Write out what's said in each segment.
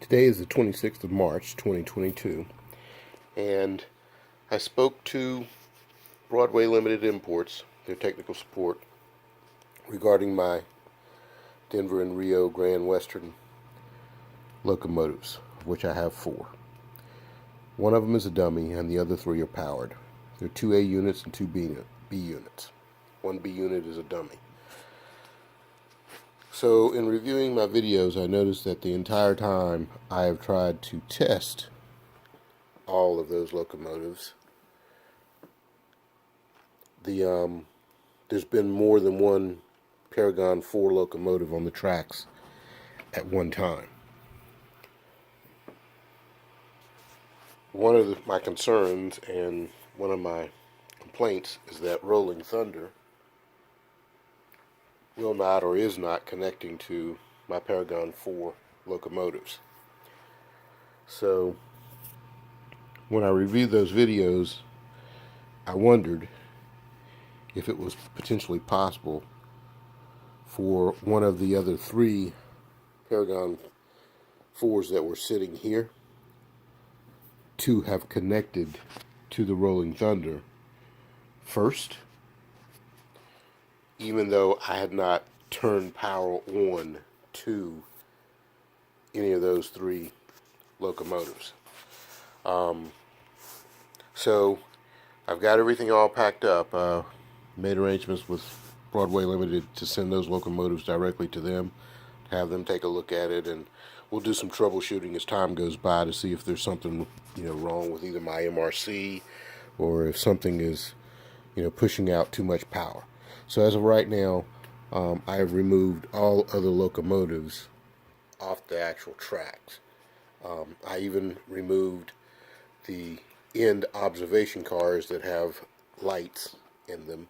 Today is the 26th of March, 2022, and I spoke to Broadway Limited Imports, their technical support, regarding my Denver and Rio Grand Western locomotives, of which I have 4. One of them is a dummy, and the other 3 are powered. They're 2A units and 2B units. 1B unit is a dummy. So in reviewing my videos, I noticed that the entire time I have tried to test all of those locomotives, there's been more than one Paragon 4 locomotive on the tracks at one time. One of my concerns and one of my complaints is that Rolling Thunder will not or is not connecting to my Paragon 4 locomotives. So when I reviewed those videos, I wondered if it was potentially possible for one of the other 3 Paragon 4s that were sitting here to have connected to the Rolling Thunder first, even though I had not turned power on to any of those 3 locomotives. So I've got everything all packed up. Made arrangements with Broadway Limited to send those locomotives directly to them, have them take a look at it, and we'll do some troubleshooting as time goes by to see if there's something wrong with either my MRC or if something is pushing out too much power. So as of right now, I have removed all other locomotives off the actual tracks. I even removed the end observation cars that have lights in them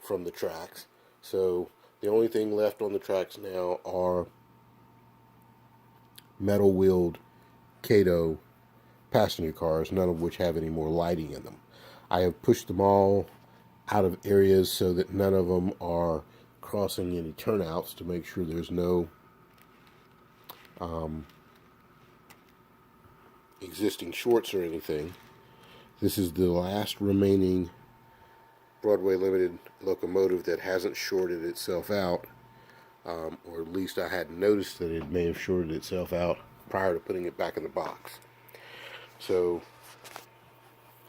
from the tracks. So the only thing left on the tracks now are metal-wheeled Cato passenger cars, none of which have any more lighting in them. I have pushed them all out of areas so that none of them are crossing any turnouts to make sure there's no existing shorts or anything. This is the last remaining Broadway Limited locomotive that hasn't shorted itself out, or at least I hadn't noticed that it may have shorted itself out prior to putting it back in the box. So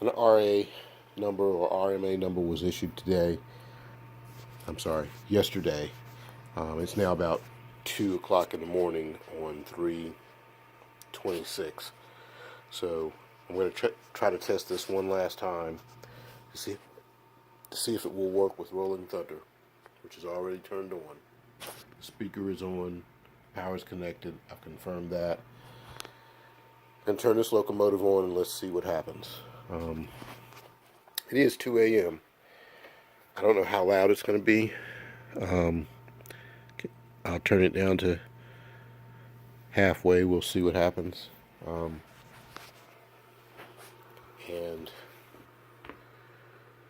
an RA number or RMA number was issued yesterday. It's now about 2 o'clock in the morning on 3/26. So I'm going to try to test this one last time to see if it will work with Rolling Thunder, which is already turned on. The speaker is on, power is connected, I've confirmed that. And turn this locomotive on and let's see what happens. It is 2 a.m. I don't know how loud it's going to be. I'll turn it down to halfway, we'll see what happens. And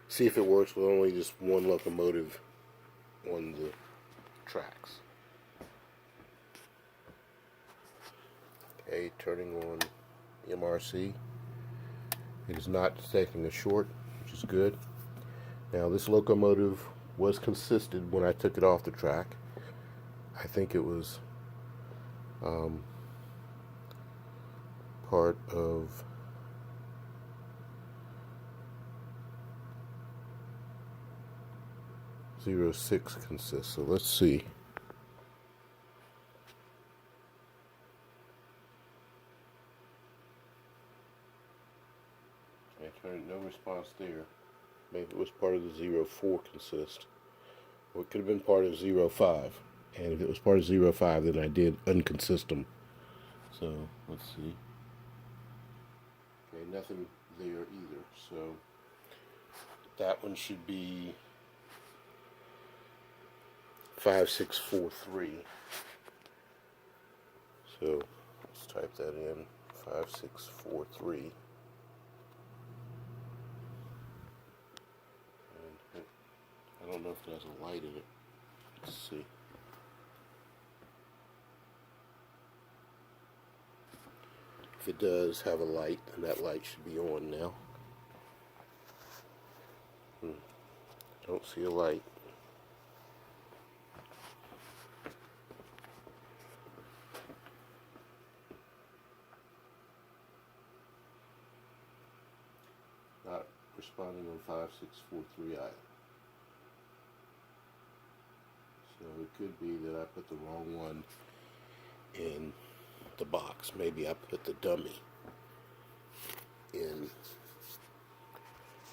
see if it works with only just one locomotive on the tracks. Okay, turning on MRC. It is not detecting a short, which is good. Now this locomotive was consistent when I took it off the track. I think it was part of .06 consists. So let's see. I turned no response there. Maybe it was part of the 04 consist. Or it could have been part of 05. And if it was part of 05, then I did unconsist. So let's see. Okay, nothing there either. So that one should be 5643. So let's type that in, 5643. And I don't know if it has a light in it. Let's see. If it does have a light, then that light should be on now. Don't see a light. Not responding on 5643 either. So it could be that I put the wrong one in the box. Maybe I put the dummy in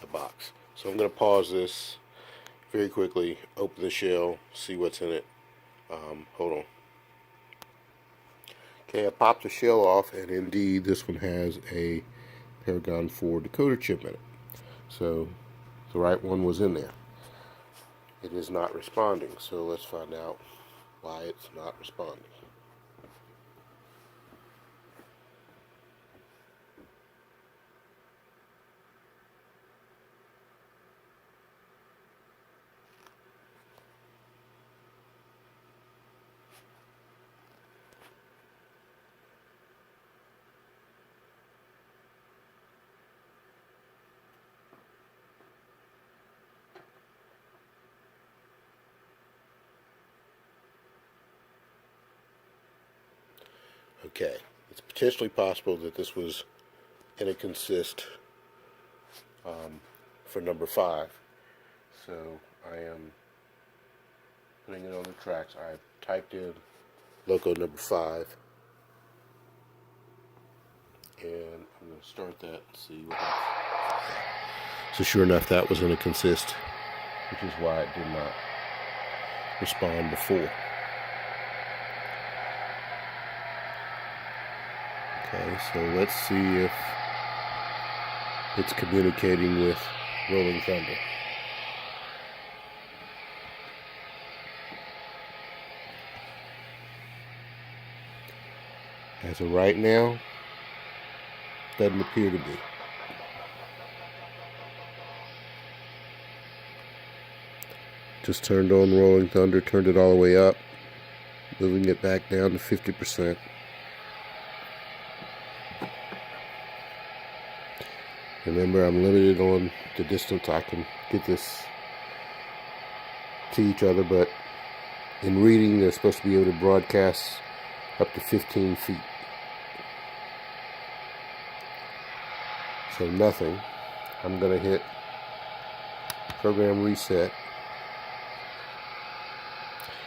the box. So I'm going to pause this very quickly, open the shell, see what's in it. Hold on. Okay, I popped the shell off, and indeed this one has a Paragon 4 decoder chip in it. So the right one was in there. It is not responding, so let's find out why it's not responding. Okay, it's potentially possible that this was in a consist for number 5. So I am putting it on the tracks. I typed in loco number 5, and I'm going to start that and see what happens. So sure enough, that was in a consist, which is why it did not respond before. Okay, so let's see if it's communicating with Rolling Thunder. As of right now, doesn't appear to be. Just turned on Rolling Thunder, turned it all the way up, moving it back down to 50%. Remember, I'm limited on the distance I can get this to each other, but in reading, they're supposed to be able to broadcast up to 15 feet. So nothing. I'm going to hit program reset,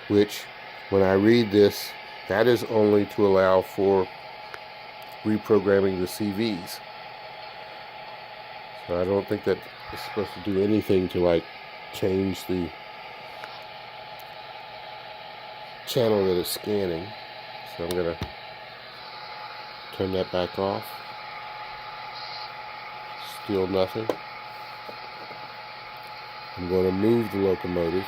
which, when I read this, that is only to allow for reprogramming the CVs. So I don't think that it's supposed to do anything to like change the channel that it's scanning. So I'm going to turn that back off. Still nothing. I'm going to move the locomotive.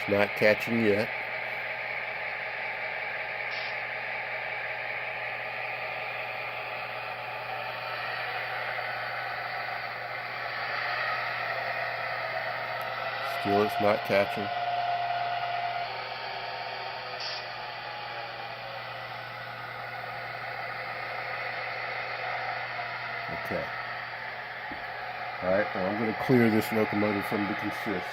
It's not catching yet. Still it's not catching. Okay. Alright, now I'm going to clear this locomotive from the consist.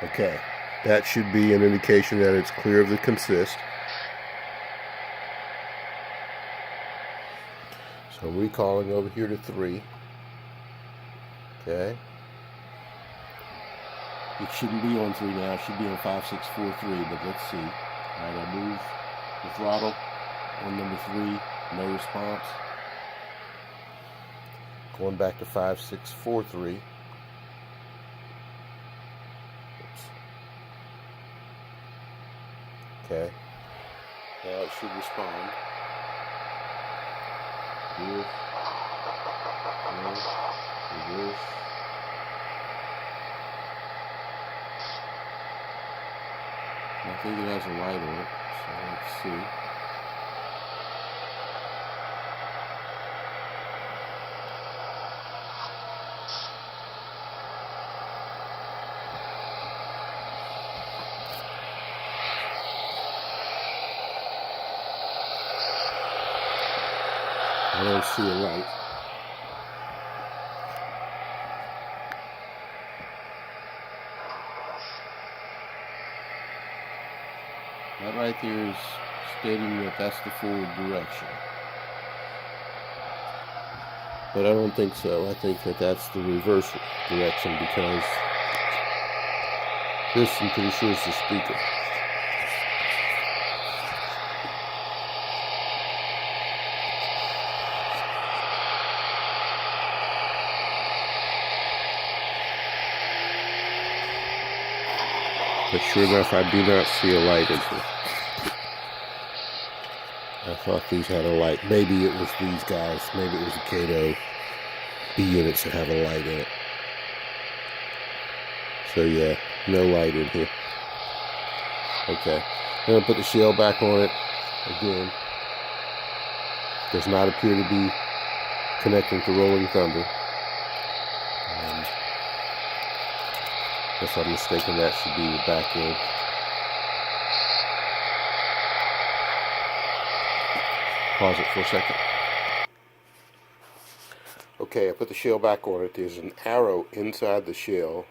Okay, that should be an indication that it's clear of the consist. So I'm recalling over here to 3. Okay. It shouldn't be on 3 now, it should be on 5643, but let's see. Alright, I move the throttle on number 3, no response. Going back to 5643. Oops. Okay. Now it should respond. Reverse. Reverse. I think it has a light on it, so let's see. I don't see a light. That right there is stating that that's the forward direction. But I don't think so. I think that that's the reverse direction, because this, I'm pretty sure, is the speaker. But sure enough, I do not see a light in here. I thought these had a light. Maybe it was these guys. Maybe it was the Kato B units that have a light in it. So yeah, no light in here. Okay. I'm going to put the shell back on it again. Does not appear to be connecting to Rolling Thunder. If I'm mistaken, that should be the back end. Pause it for a second. Okay, I put the shell back on it. There's an arrow inside the shell.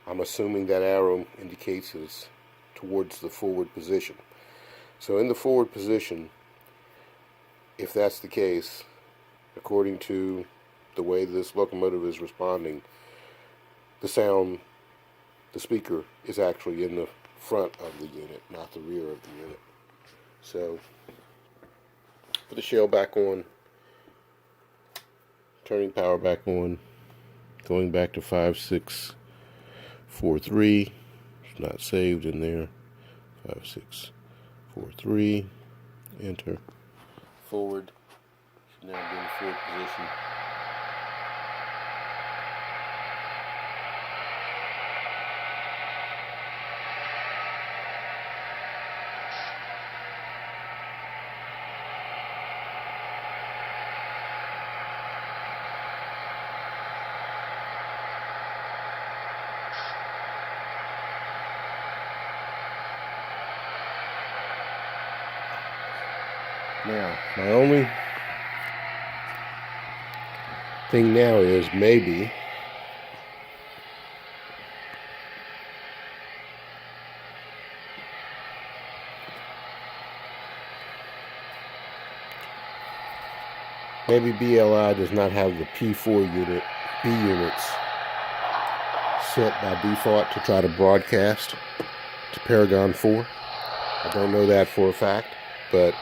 I'm assuming that arrow indicates it's towards the forward position. So in the forward position, if that's the case, according to the way this locomotive is responding, the sound, the speaker, is actually in the front of the unit, not the rear of the unit. So, put the shell back on, turning power back on, going back to 5643. It's not saved in there. 5643. Enter. Forward. Should now be in the forward position. Now, my only thing now is maybe BLI does not have the P4 unit, B units set by default to try to broadcast to Paragon 4. I don't know that for a fact, but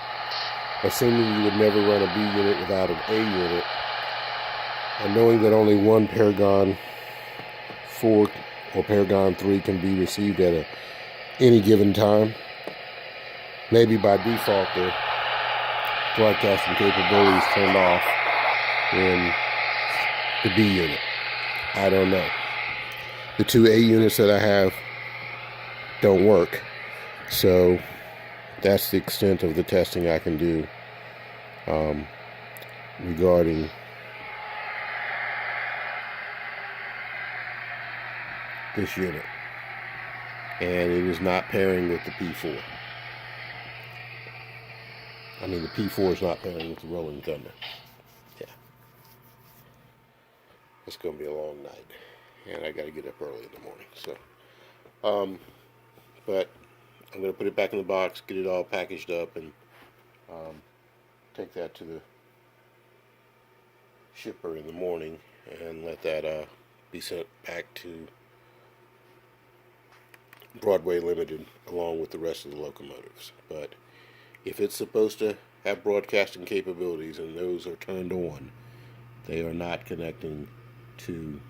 assuming you would never run a B unit without an A unit, and knowing that only one Paragon 4 or Paragon 3 can be received at any given time, maybe by default the broadcasting capability is turned off in the B unit. I don't know. The two A units that I have don't work, so that's the extent of the testing I can do regarding this unit. And it is not pairing with the P4. I mean, the P4 is not pairing with the Rolling Thunder. Yeah. It's going to be a long night. And I got to get up early in the morning. So, but I'm going to put it back in the box, get it all packaged up, and take that to the shipper in the morning and let that be sent back to Broadway Limited along with the rest of the locomotives. But if it's supposed to have broadcasting capabilities and those are turned on, They are not connecting to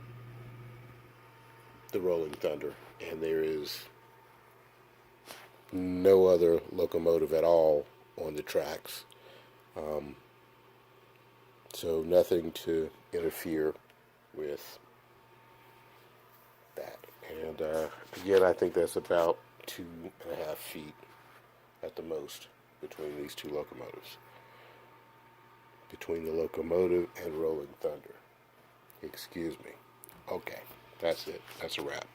the Rolling Thunder, and there is no other locomotive at all on the tracks. So nothing to interfere with that. And again, I think that's about 2.5 feet at the most between these two locomotives. Between the locomotive and Rolling Thunder. Excuse me. Okay, that's it. That's a wrap.